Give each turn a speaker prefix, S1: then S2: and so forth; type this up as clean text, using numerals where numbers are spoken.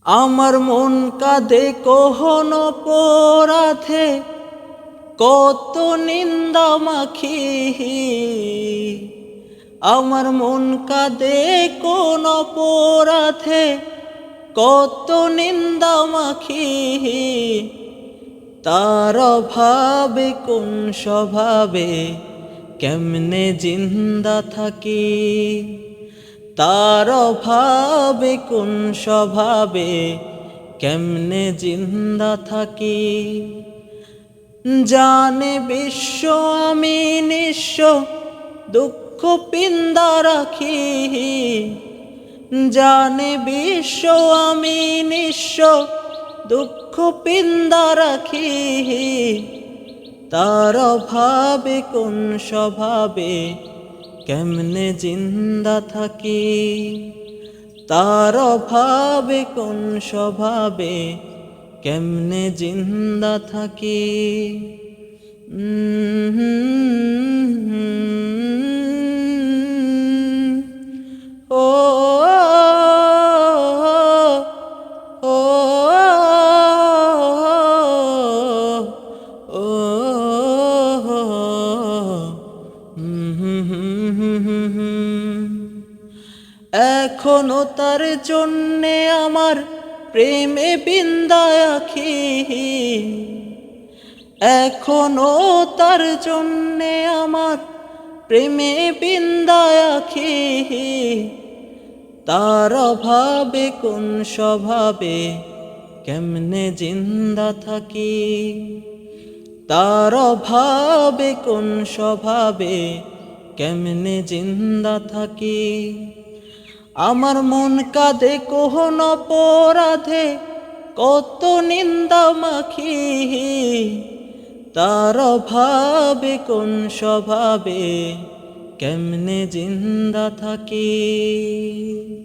S1: আমার মন কাঁদে কোহন অপরাধে, কত নিন্দা মাখি। আমার মন কাঁদে কোন অপরাধে, কত নিন্দা মাখি। তার অভাবে কোন স্বভাবে কেমনে জিন্দা থাকি। তার অভাবে কোন স্বভাবে কেমনে জিন্দা থাকি। জানে বিশ্ব আমি নিঃস্ব, দুঃখ পিন্দা রাখি। জানে বিশ্ব আমি নিঃস্ব, দুঃখ পিন্দা রাখি। তার অভাবে কোন স্বভাবে কেমনে জিন্দা থাকি। তার অভাবে কোন স্বভাবে কেমনে জিন্দা থাকি। ও ও ও এখনো তার জন্যে আমার প্রেমে বিন্দায় আখি। এখনো তার জন্যে আমার প্রেমে বিন্দায় আখি। তার অভাবে কোন স্বভাবে কেমনে জিন্দা থাকি। তার অভাবে কোন স্বভাবে কেমনে জিন্দা থাকি। আমার মন কাঁদে কোহন অপরাধে, কত নিন্দা মাখি। তার অভাবে কোন স্বভাবে কেমনে জিন্দা থাকি।